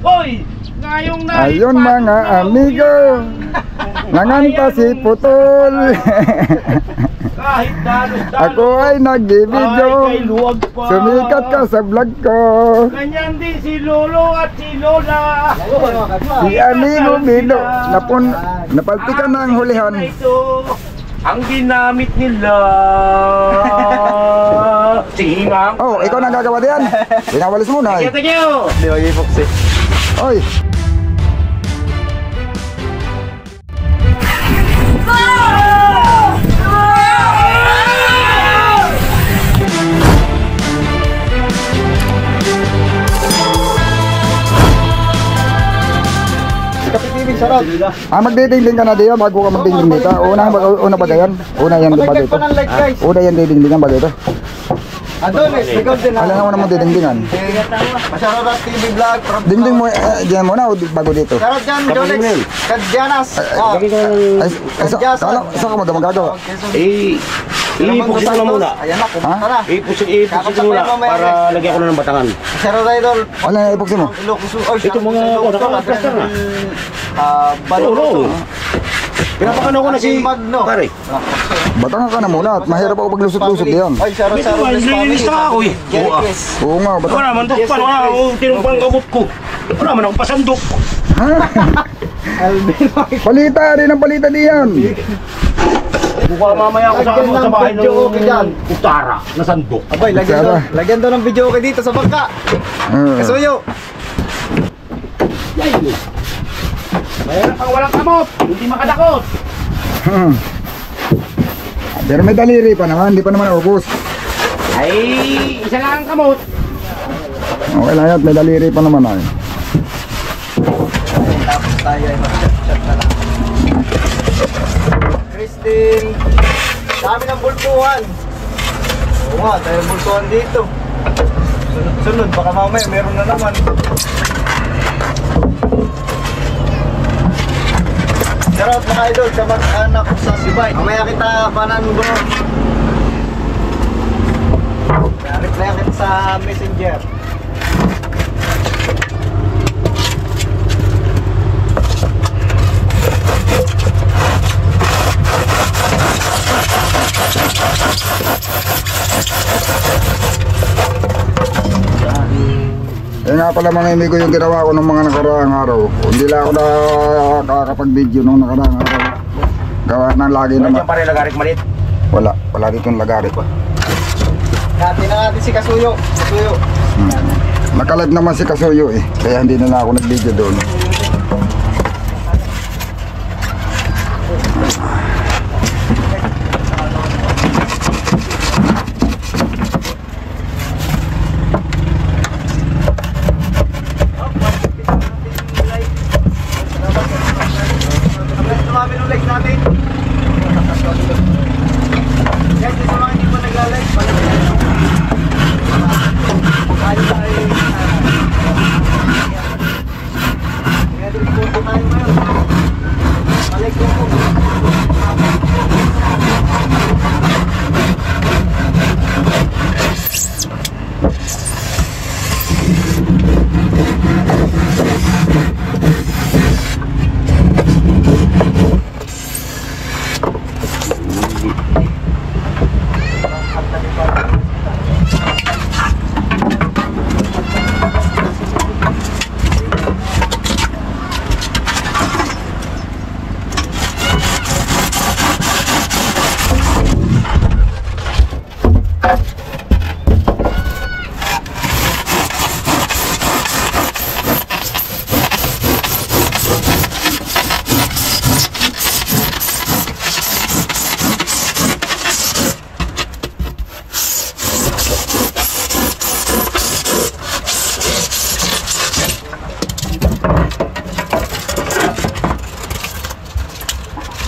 Hoy! Ngayong Ayun mga amigo, nanganta si Putol. Kahit Ako ay nagbibidyo, sumikat ka sa vlog ko. Ganyan din si Lolo at si Lola. Si amigo Bilo, napaltikan na ang hulihan. Ang ginamit nila. Singang. Oh, ikaw na gagawa diyan. Pinawalis muna eh. Thank you. Hindi mag-ipoxy. Oy. Magdidingding ka na diyan bago ka magdingding dito. Una ba yan? Una yan ba dito? Una yan didingdingan ba dito? Adonis, ikaw din. Alam naman mo didingdingan. Masarap TV vlog. Dingding mo diyan muna o bago dito? Sarap dyan, Jonex. Kadyanas. Saan ka magagawa? Ipusin mo muna. Ayan na, pumunta na. Ipusin mo muna para lagyan ko na ng batangan. Sarap idol. Wala na ipuksin mo. Ito mga nakapastar na. Baluro. Pinapakano ko na si pare. Batangan ka na muna at mahirap ako paglusot-lusot diyan. Ay, sarap Nililista ako eh. Oo nga, Wala naman doon pa. Wala akong tinumpang gamot ko. Wala naman akong pasandok. Palita rin ang palita diyan. Buka mamaya ako sa bahay ng Utara na sandok. Abay, lagyan daw ng video okay dito sa bangka. Kasuyo. Mayroon pang walang kamot, hindi makadakot. Pero may daliri pa naman, hindi pa naman ubos. Ay, isa lang ang kamot. Okay lang yan, may daliri pa naman ay. Tapos tayo ay mag-chat na lang. Christine, dami ng bultuhan. Oo nga, dahil bultuhan dito. Sunod, baka mamaya meron na naman. Shoutout mga idol sa mag-anak ko sa Sibay. Mamaya kita panango. Reply kita sa messenger. Yan nga pala mga amigo yung ginawa ko ng mga nakaraang araw. Hindi lang ako nakakapag-video nung nakaraang araw. Gawa na lagi naman. Wala pare lagarik malit. Wala ditong lagarik. Hati na natin si Kasuyo. Nakalive naman si Kasuyo eh. Kaya hindi na ako nag-video doon.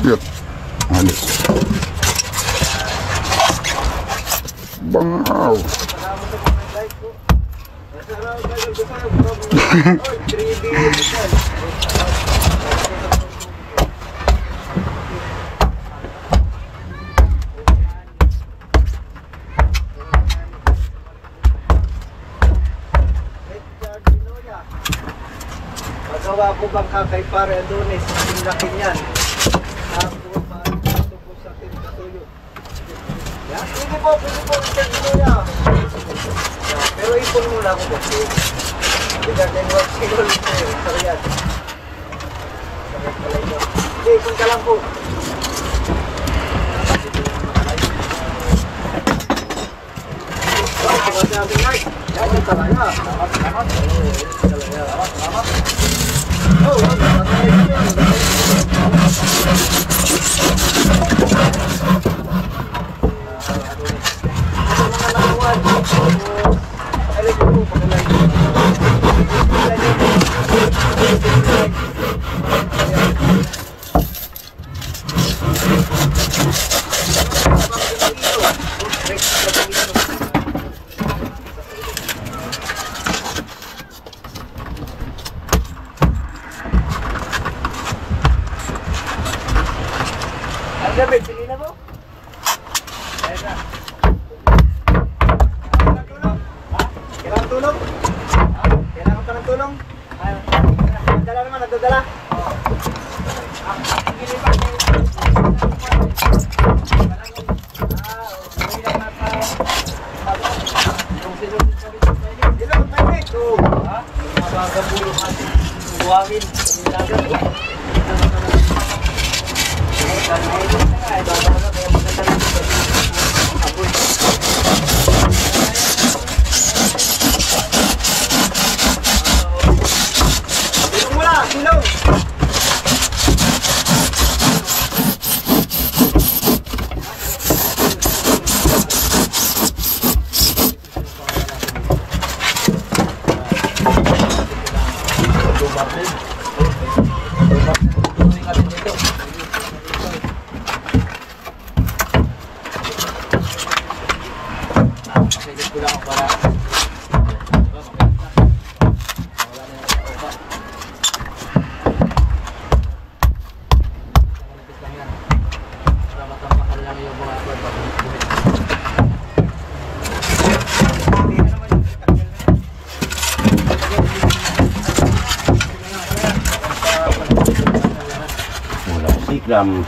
Yun. Halos. Bangaw. Nagawa ko bangka kay Pare Adonis. Ang laki niyan. Ako pa ito po sa atin katuyo. Yan. Pwede po. Check mo yan. Pero ipon muna ako po. Bigyan din work single. Sorry yan. Hindi, ipon ka lang po. Sabi nga, yan talaga. Salamat. Oh, David, sige na mo? Ayun na. Kailangan tulong? Ha? Kailangan tulong? Kailangan pa ng tulong? Nagdala naman, nagdadala? Ilang mainit? Oo. Ha? Magagabulong natin. Buwangin.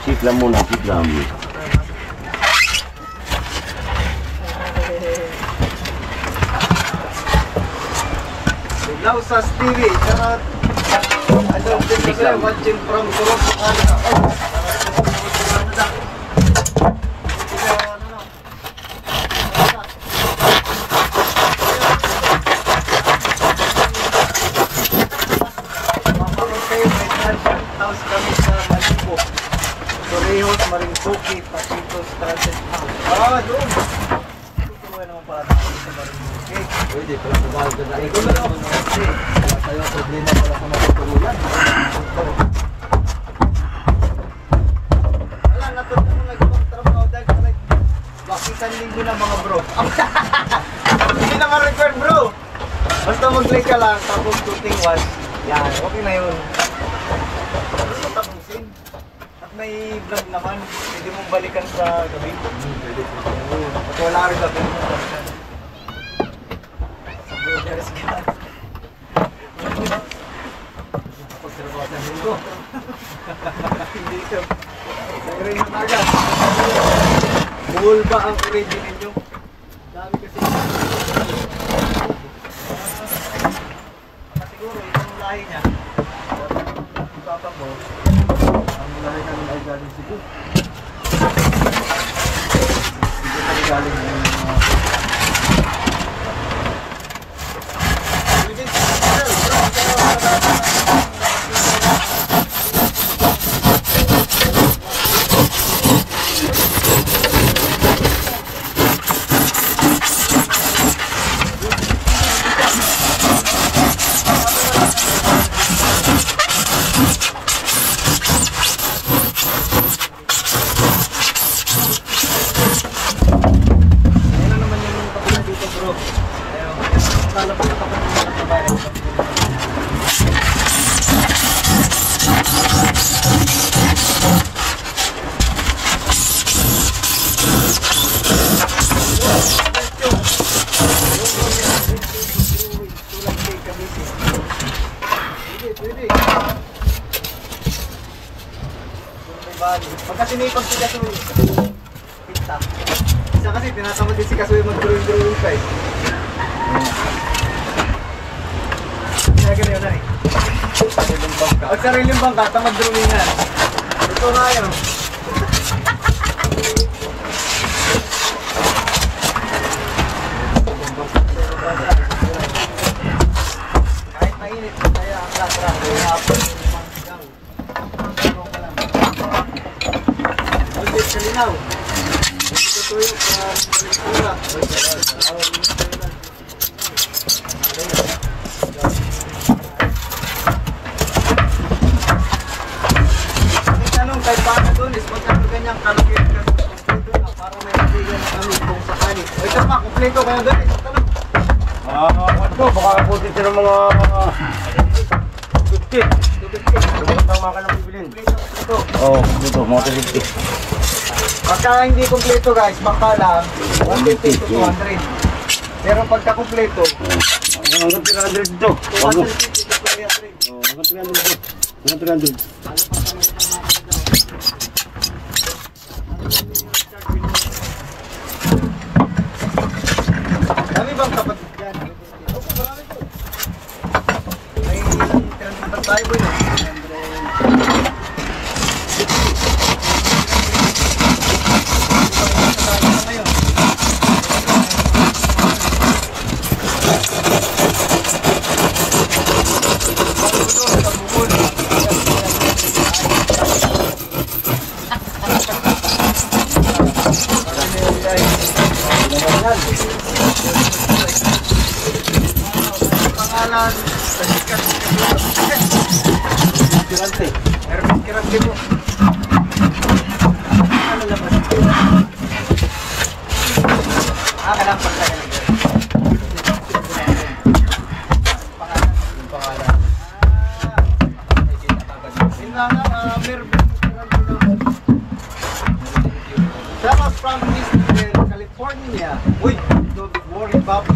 Siklam muna, siklam. Lausas TV, charot. I don't think so, watching from Toronto, Canada. House kami sa Malibo. Torrejos, Marinduque, Pasitos, Transit House. Doon. Tutuloy naman pala natin sa Marinduque. Pwede, pala pagkakal ka na ito. Tayo problema pala sa matutuluyan. Wala, natuloy mo nag-trabaho dahil bakitan linggo na mga bro. Hindi naman record bro. Basta mag-like ka lang, tapos shooting once. Yan, okay na yun. Tapusin. At may vlog naman, pwede mong balikan sa gabi. Pwede. At wala rin gabi mong balikan. Sa vloggers ka. Pagtrabaho sa linggo. Hindi ka. Nag-rin na agad. Buhol ba ang origin ninyo? Dami kasi. Siguro, itong lahi niya. Papa mo, ang lahi namin ay galing Cebu. Cebu kami galing ng Pwede. Pagka sinipag si Kasuy, pinta. Isa kasi tinatamad din si Kasuy mag-drawing pa eh. Kaya ganyan na eh. Pag sariling bangka, tamad drawing yan. Ito nga yun. Kahit mainit, kaya ang latra, kaya hapon yung panggang. Tulong ka lang. Ulit, kalinaw. Ito tuyo, malikura. Ang tanong kay Pana doon is magkano ganyang kalagyan ka kompleto na para may nabigyan na kami kung sakali. O ito pa, kompleto kayo doon. Ito tanong. Ano, baka puti sila mga 50. 250. Tama ka nang bibilin. Kompleto. Oo, dito, mga 250. Pagka hindi kompleto guys, baka lang 150 to 200. Pero pagka kompleto, Hanggang 300 dito. 250 to 300. Hanggang 300 dito. Hanggang 300. Dami bang kapatid yan? Opo, marami po. May 300 tayo po yun. 300. Pangalan, Kirante. Hermes Kirante po. Ano naman? Kailangan pagkaya lang. Pangalan. Yun nga nga, Mervin Kirante naman. That was from Eastern California. Uy, don't worry, Bobby.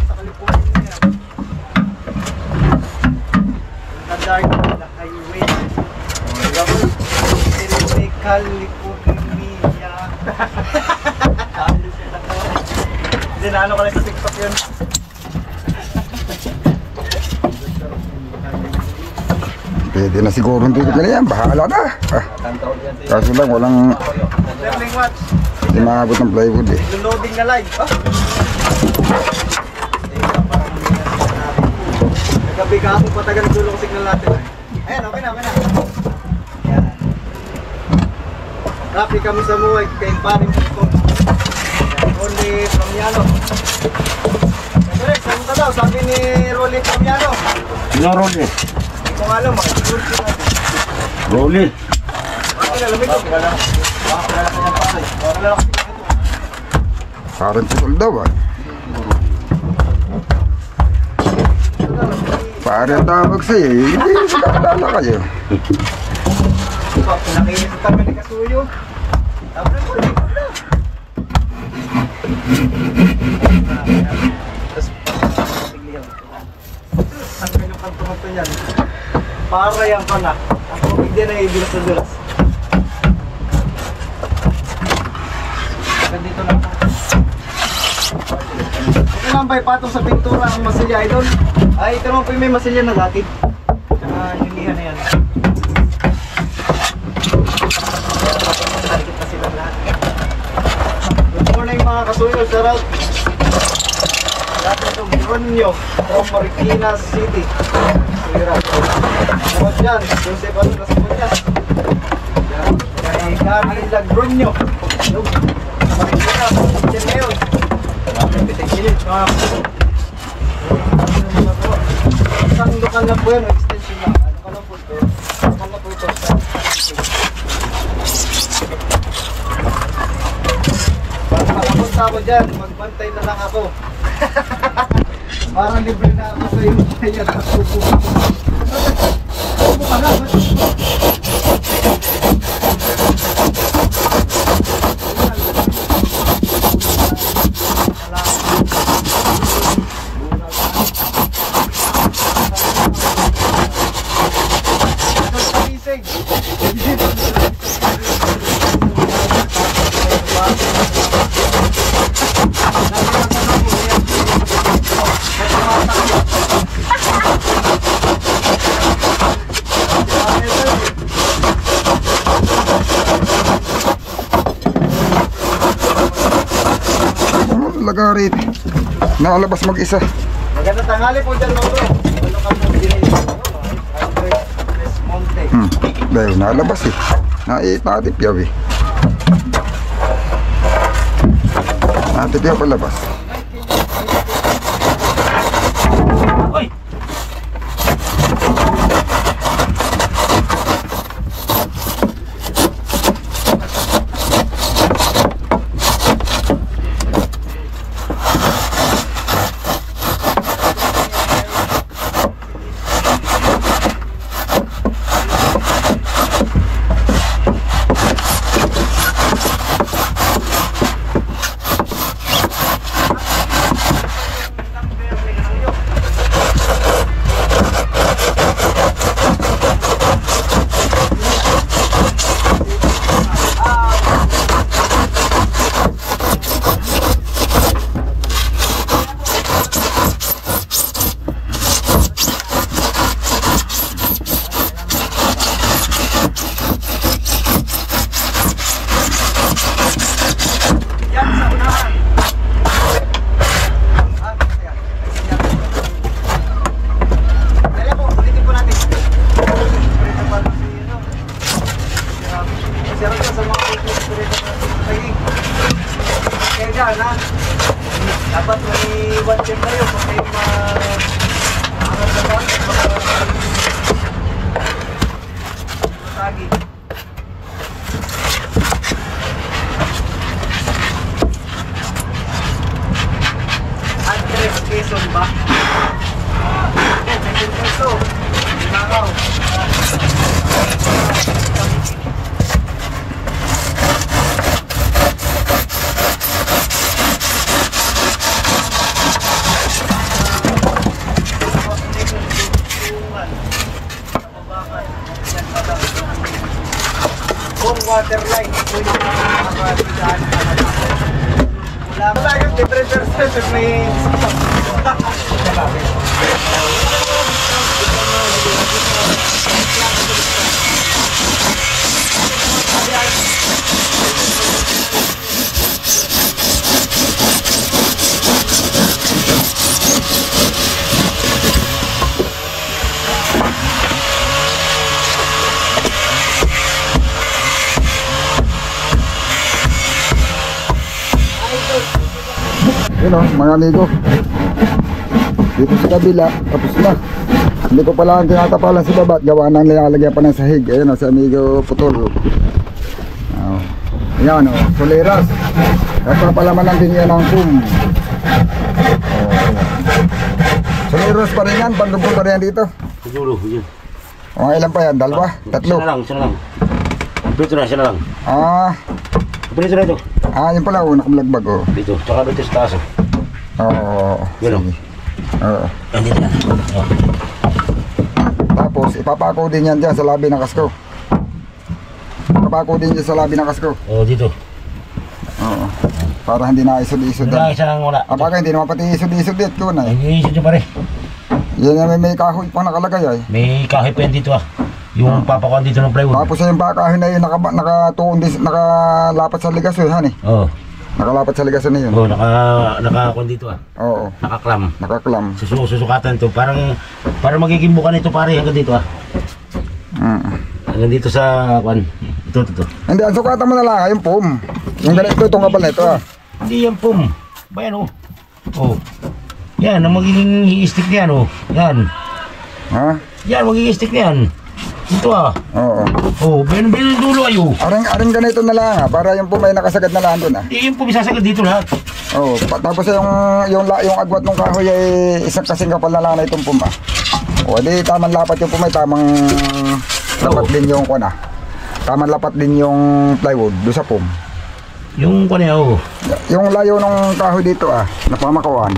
Sa California. Ang dark na highway. California. Hindi na ano ka lang sa TikTok yun. Pwede na siguro ng ticket na yan. Bahala na. Kaso lang walang Leveling watch. hindi maabot ng plywood eh. Loading na live. Nagabi ka ako patagal ng tulong signal natin. Ayan, okay na, okay na. Ayan. Rapi kami sa muwag kay paring ko. Rolly Promiano. Direk, saan ka daw? Sabi ni Rolly Promiano. Sino Rolly? Hindi ko nga alam, makikigursi natin. Rolly. Okay na, lamig ko. Parang putol daw ah. Parang tawag sa'yo eh. Hindi sikalala kayo. Pinakinis kami ni Kasuyo. Tapos ko lang. Tapos pagliyaw. Ang kanyang kanto-kanto niyan. Para yan ka na. Ang tubig din ay bilas na dulas. Dito lang po. Okay lang ba ipatong sa pintura ang masilya idol? Ay, ito naman po yung may masilya na dati. Tsaka hinihan na yan. Nalikit na sila lahat. Good morning mga kasuyo, shout out. Dati itong Ronyo from Marikina City. Sira. Sabot yan, Joseph ano na sabot yan. Kay Gary Lagronyo. Marikina, yan na yun. Pitigilid mga kasuyo. Isang lokal na po yan, extension lang. Ano ka lang po ito? Lokal na po ito sa pag makapunta ako dyan, magbantay na lang ako. Parang libre na ako sa iyo. Kaya nasubo ka. Subo ka na. talaga rito. Nakalabas mag-isa. Magandang tanghali po dyan, Mauro. Ano ka po binili? Andres Monte. Dahil nakalabas eh. Natipyaw eh. Natipyaw palabas. Oy! Dapat may one check kayo kung kayo matagi. Andres Quezon ba? Quezon Quezon. Langaw. Waterline ito yung makakabidaan wala yung different version may Yun o, mga amigo. Dito sa kabila, tapos na. Hindi ko pala ang tinatapalan si baba. Gawa na nilalagyan pa ng sahig. Ayun o, si amigo Putol. Ayan o, soleras. Napapalaman lang din yan ng kum. Soleras pa rin yan, pandugtong pa rin yan dito. Siguro, yun. O, ilan pa yan? Dalawa? Tatlo? Isa na lang. Dito na, siya na lang. Dito na ito. Yun pala, una kong lagbag o. Dito, tsaka dito sa taas. Oo. Yun o. Oo. Dito na. Tapos, ipapako din yan dyan sa labi ng kasko. Ipapako din dyan sa labi ng kasko. Oo, dito. Oo. Para hindi na isod-isod. Wala, isa lang wala. Apaka hindi naman pati isod-isod dito ko na eh. Iisip nyo pare. Yan may kahoy pang nakalagay ay. May kahoy pa yan dito Yung papakuan dito ng plywood. Tapos yung kahoy na yun nakatuon din, nakalapat sa ligason han eh. Oo. Nakalapat sa ligason na yun. Oo, nakakuan dito Oo. Nakaklam. Nakaklam. Susukatan to. Parang magiging bukan ito pare hanggang dito Hanggang dito sa kwan. Ito. Hindi, ang sukatan mo na lang yung pum. Yung ganito, itong kapal na ito Hindi yan pum. Bayan Yan, ang magiging stick niyan Yan. Ha? Yan, magiging stick niyan. Ito Oo. Ben yung dulo ayo. Aring ganito na lang para yung pum ay nakasagad na lang doon Hindi yung pum isasagad dito lahat. Oo. Tapos yung agwat ng kahoy ay isang kasing kapal na lang na itong pum O, di tamang lapat yung pum ay tamang lapat din yung kwan Tamang lapat din yung plywood doon sa pum. Yung kwan Yung layo ng kahoy dito na pamakawan.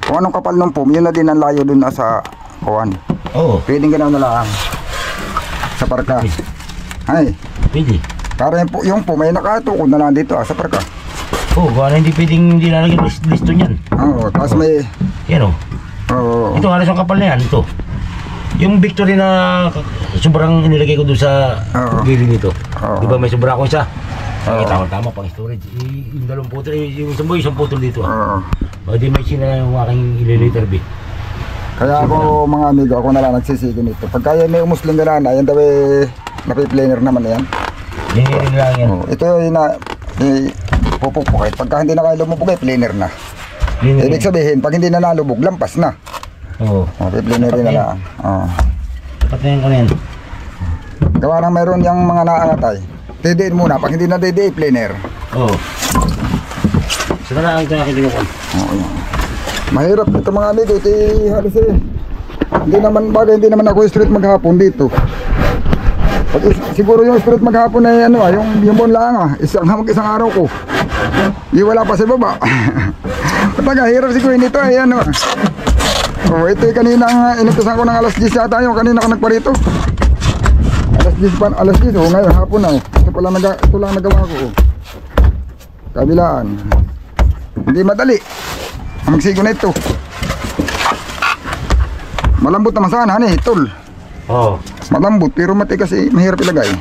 Kung anong kapal ng pum, yun na din ang layo dun sa kawan. Oo. Pwedeng ganaw na lang sa parka. Ay, Pwede. para yung pum ay nakatukod na lang dito sa parka. Kung hindi pwedeng hindi lalagyan listo niyan. Oo, tapos may Yan oo. Ito halos ang kapal na yan. Ito. Yung Victory na sobrang inilagay ko doon sa gilid nito. Oo. Di ba may sobra ako isa? Kaya tama pang storage. Yung 2 putol, yung 10 putol dito. Oo. O di may sina yung aking ililiter B. Kaya ako mga amigo, ako na lang nagsisigi nito. Pagka yan may umusling ganaan, yan daw napi-planer naman yan. Linirin lang yan. Ito yung pupukpukit. Pagka hindi na kayo lumubog, planer na. Ibig sabihin, pag hindi na nalubog, lampas na. Oo. Planerin na lang. Dapat na yan ko na yan. Gawa nang mayroon yung mga naangatay. Didiin muna, pag hindi na didiin, planer. Oo. Saka na ang aking tinukon. Mahirap ito mga amigo, ito halos hindi naman ako straight maghapon dito. Siguro yung straight maghapon ay yung buwan lang isang araw ko. Di wala pa sa baba. Pataga, hirap siguro nito ay ito kanina inutusan ko ng alas 10 yata yung kanina ko nagparito. Alas 10 ngayon hapon na ito lang nagawa ko. Kabilaan. Hindi madali. Ang magsigo na ito. Malambot naman sana tol. Oo. Malambot pero matigas mahirap ilagay.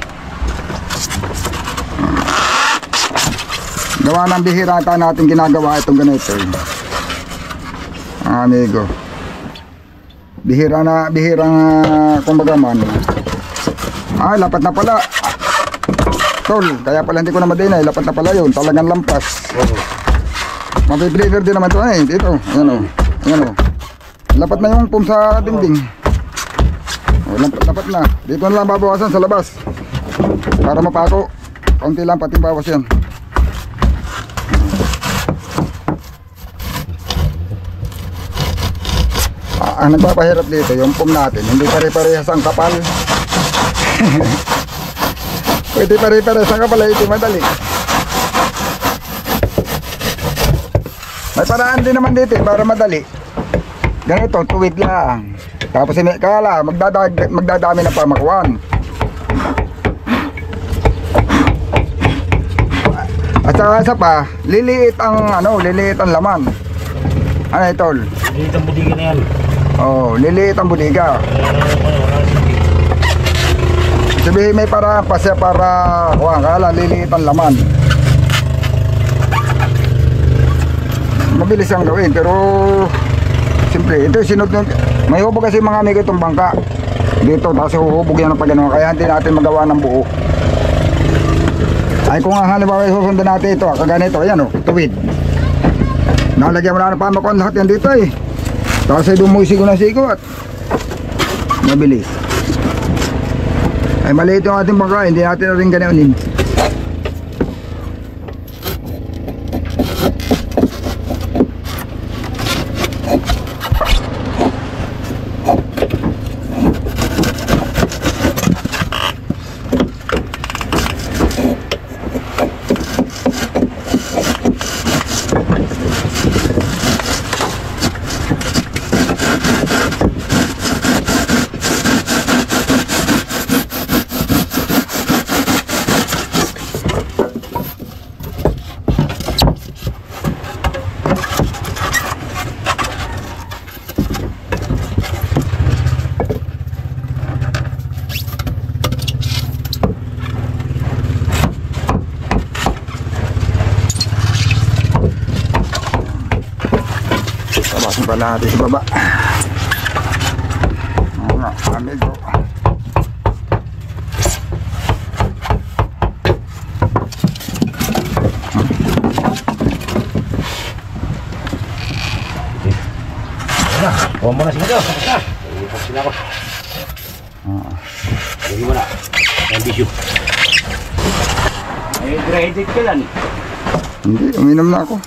Gawa ng bihira natin ginagawa itong ganito. Amigo. Bihirang kumbaga man. Lapat na pala. Tol, kaya pala hindi ko na madinay. Lapat na pala yun. Talagang lampas. Mapi-planer din naman ito dito. Ayan o. Lapat na yung pump sa dingding. Lapat na. Dito na lang babawasan sa labas. Para mapako. Kaunti lang pating bawas yan. Ang nagpapahirap dito yung pump natin. Hindi pare-parehas ang kapal. Pwede pare-parehas ang kapal. Ito madali. May paraan din naman dito para madali. Ganito, tuwid lang. Tapos kala, magdadami na pamakuan. At saka isa pa, liliit ang laman. Ano ito? Liliit ang budiga na yan. Liliit ang budiga. Sabihin may paraan pa siya para kala liliit ang laman. Mabilis ang gawin pero siyempre ito may hubog kasi mga amigo itong bangka dito tapos huhubog yan ng pagano kaya hindi natin magawa ng buo. Ay kung halimbawa susundan natin ito kaganito ayan tuwid nalagyan mo na ng pamakon lahat yan dito tapos ay dumusigo na sigo at mabilis ay maliit yung ating bangka hindi natin na rin ganonin. Tabasin pa natin sa baba. Amigo. Kuha mo na sila tapos na. Iipag sila ko. Lagi mo na. Ang bisyo. Dehydrated ka lang. Hindi, uminom na ako.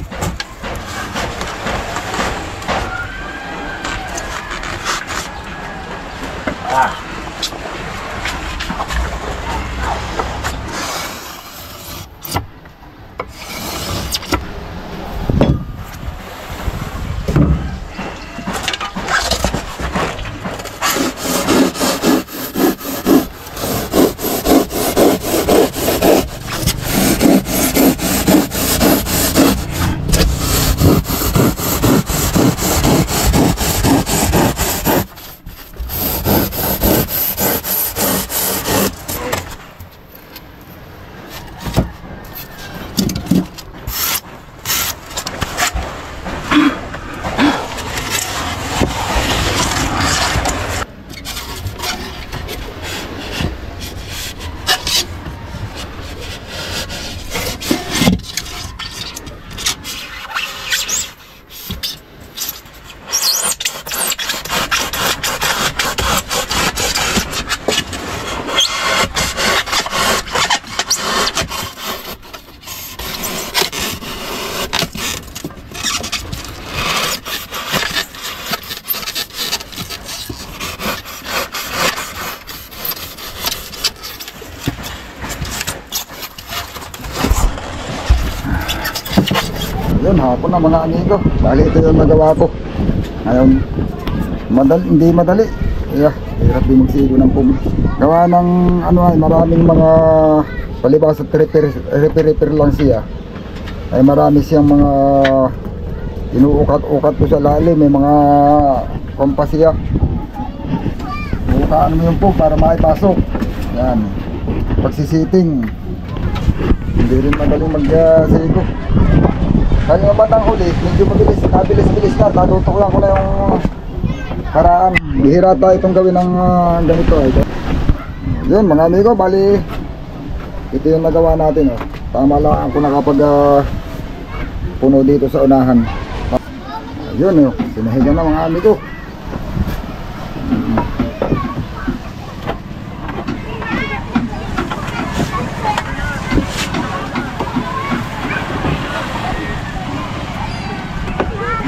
Yun, hapon na mga amigo. Bali ito yung nagawa ko. Ngayon, hindi madali. Yeah, hirap din magsigo ng pum. Gawa ng ano ay maraming mga palibas at repair lang siya. Ay marami siyang mga inuukat-ukat ko sa lalim. May mga kompas siya. Bukaan mo yung pum para maipasok. Yan. Pagsisiting. Hindi rin madaling magsigo. Kaya yung batang huli, medyo mabilis na. Tadutok lang ko na yung karaan. Bihira tayo itong gawin ng ganito. Yun mga amigo, bali ito yung nagawa natin. Oh. Tama lang ako nakapag puno dito sa unahan. Yun, sinahigan na mga amigo.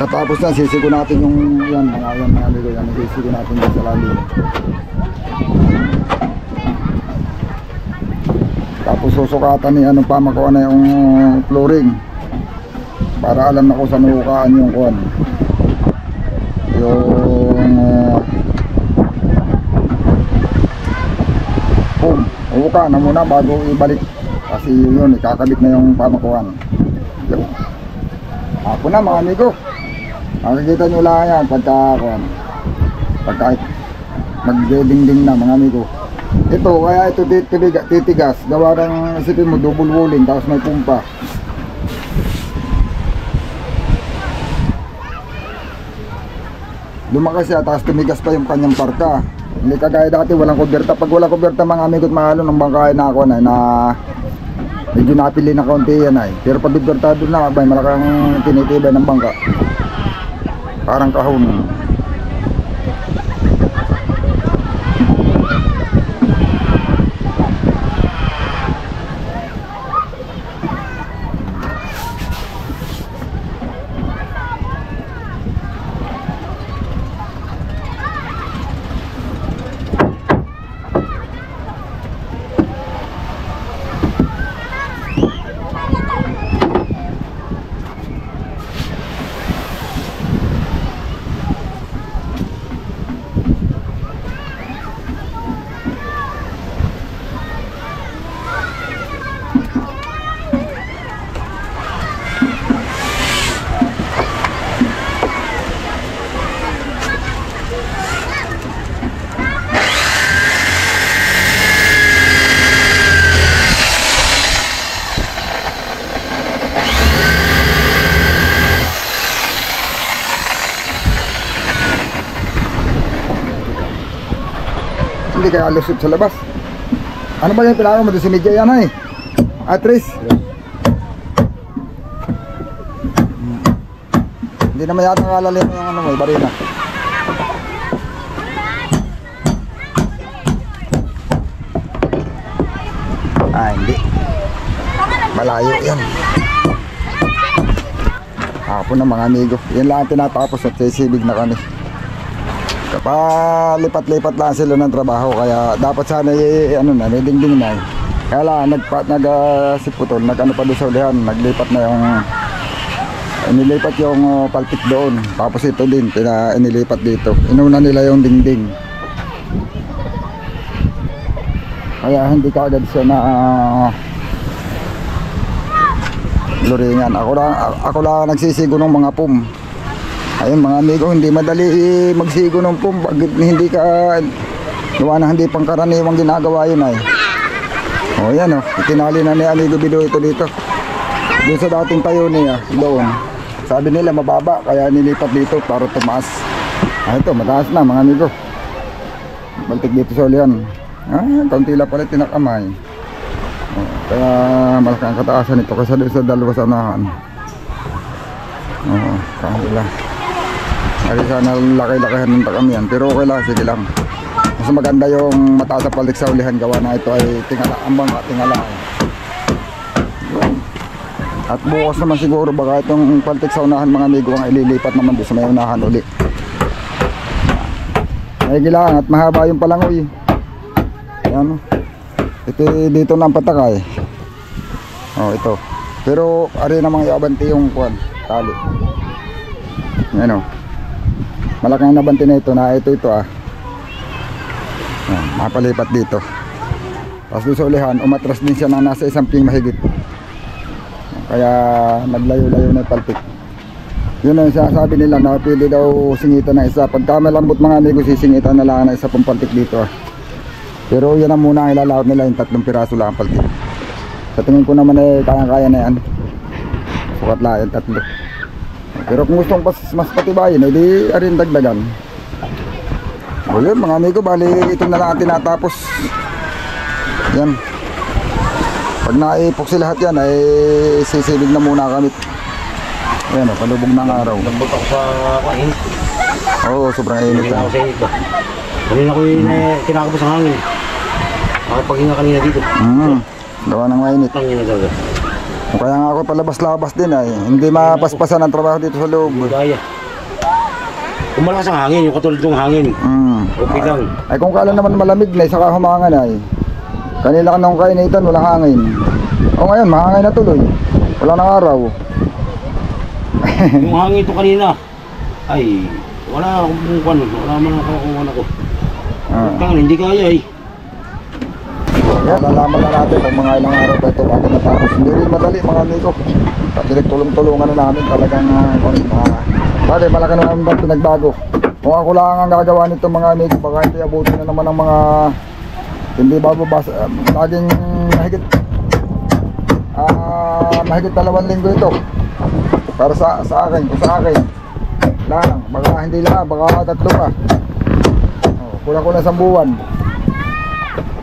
Tapos na, sisigo natin yung yan mga amigo, yan sisigo natin dyan sa lalim. Tapos susukatan ni anong pamakuha na yung flooring para alam na kung saan hukaan yung kuhan. Yung huka na muna bago ibalik kasi yun, ikakabit na yung pamakuhan. Ako na mga amigo. Makikita nyo lang yan pagka magdedingding na mga amigo. Ito, kaya ito titigas. Gawa ng isipin mo, double walling, tapos may pumpa. Lumakas siya, tapos tumigas pa yung kanyang parka. Hindi kagaya dati, walang kuberta. Pag walang kuberta mga amigo at mahalo ng bangkain na ako na medyo napili na kaunti yan ay. Pero pag kubertado na, abay, malakang tinitibay ng bangka. Parang kahon. Hindi kaya lusot sa labas. Ano ba yung pinaka mo doon si Medya yan ay? Atris. Hindi naman yata ngalalim yung ano mo, barina. Hindi. Malayo yan. Hapon na mga amigo. Yan lang ang tinatapos at sisibig na kami. Kapalipat-lipat lang sila ng trabaho kaya dapat sana dingding na. Kaya lang nagsiputol, nag-ano pa doon sa ulihan, naglipat na yung inilipat yung palpit doon. Tapos ito din, inilipat dito. Inuna nila yung dingding. Kaya hindi kaagad siya na luringan. Ako lang nagsisigo ng mga pum. Ayun mga amigo, hindi madali magsigo ng pum. Hindi ka gawa na hindi pangkaraniwang ginagawa yun ay. O yan o, itinali na ni amigo Bido ito dito. Doon sa dating tayo niya, doon. Sabi nila mababa, kaya nilipat dito para tumaas. Ito, mataas na mga amigo. Baltik dito sa ulihan. Kaunti lang pala tinakamay. Kaya malaki ang kataasan ito kasi doon sa dalawa sa unahan. Kaunti lang. Kasi sana laki-lakihan ng takam yan. Pero okay lang, sige lang. Mas maganda yung mataas sa paltik sa ulihan. Gawa na ito ay tingala, ambang tingala. At bukas naman siguro baka itong paltik sa unahan mga amigo ang ililipat naman doon sa may unahan uli. Sige lang at mahaba yung palangoy. Ayan. Ito dito na ang patakay. Ito. Pero ari namang iabanti yung kuwan. tali. Ano, malaki ang nabanti na ito na ito ah. Yan, mapalipat dito. Tapos doon sa ulihan, umatras din siya na nasa 1 ping mahigit. Kaya naglayo-layo na yung palpik. Yun ang sinasabi nila na pwede daw singitan ng isa. Pagka malambot mga amigo, sisingitan na lang ng isa pang palpik dito ah. Pero yan ang muna ang ilalawat nila, yung 3 piraso lang ang palpik. Sa tingin ko naman eh, kaya-kaya na yan. Sukat lang yung 3. Pero kung gustong mas patibayin, edi arin dagdagan. O yun mga amigo, bali ito na lang ang tinatapos. Yan. Pag naipoksi lahat yan ay sisibig na muna kami. Ayan o, palubog ng araw. Lambot ako sa kain. Oo, sobrang init. Hindi na ako sa init ba? Kanina ko yung kinakapos ang hangin. Nakapaghinga kanina dito. Gawa ng mainit. Ang yun na talaga. Kaya nga ako palabas-labas din ay. Hindi mapaspasan ang trabaho dito sa loob. Hindi kaya. Kung malakas ang hangin, yung katulad ng hangin. Okay lang. Ay kung kala naman malamig na, saka humangan ay. Kanila ka nung kainitan, walang hangin. O ngayon, mahangin na tuloy. Wala nang araw. Yung hangin ito kanina, ay wala akong bungkuan. Wala man ako kukuhan ako. Tangan, hindi kaya eh. Yan, lalaman na natin kung mga ilang araw pa ito bago natapos. Hindi rin madali mga amigo. Direct tulong-tulungan na namin talagang bakit malaki naman ba pinagbago. Kung ako lang ang gagawa nito mga amigo, baka ito abutin na naman ng mga hindi bababasa. Laging mahigit 2 linggo ito. Para sa akin, kung sa akin lang, baka hindi lang, baka 3 pa. Kulang-kulang 1 buwan.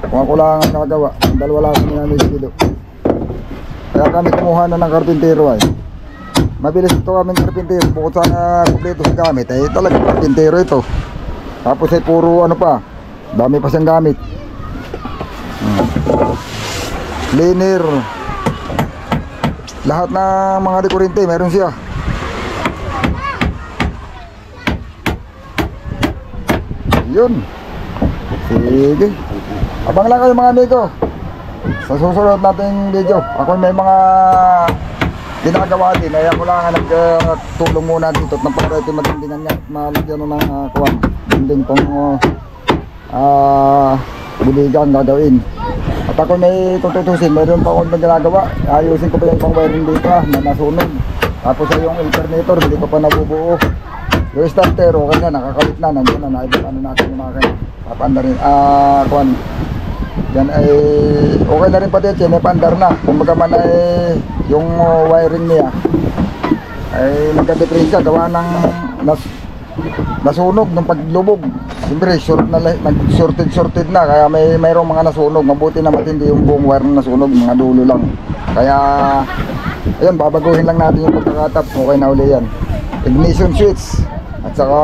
Kung ako lang ang nakagawa, dahil wala kami namin dito. Kaya kami kumuha na ng karpintero ay. Mabilis ito kaming karpintero. Bukod sa kumpleto sa gamit ay talagang karpintero ito. Tapos ay puro ano pa, dami pa siyang gamit. Cleaner. Lahat ng mga dekorente meron siya. Yun. Sige. Abang lang kayo mga amigo sa susunod nating video. Ako may mga ginagawa din. Ay ako lang nagtulong muna dito at napakita matindingan niya. Malagyan ng kuwang dinding pang buligan gagawin. At ako may tututusin. Mayroon pa akong ginagawa. Ayusin ko pa yung pang wiring dito na nasunog. Tapos ay yung alternator hindi ko pa nabubuo. Yung starter okay na, nakakalit na. Nandiyan na, naibig natin yung mga kanya. Papanda rin, kuwan. Yan ay okay na rin pati yan, may pandar na. Kumbaga man ay yung wiring niya ay nagka-diferensya gawa ng nasunog ng paglubog. Siyempre nag-sorted na kaya mayroong mga nasunog. Mabuti na matindi yung buong wire na nasunog, mga dulo lang. Kaya ayun, babaguhin lang natin yung pagkakatap. Okay na uli yan. Ignition switch at saka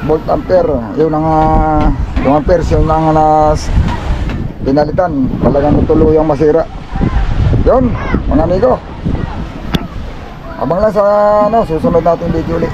volt ampere, yun ang yung amperes yun ang pinalitan, talagang tuluyang masira. Yun mga amigo, abang lang sa susunod natin video ulit.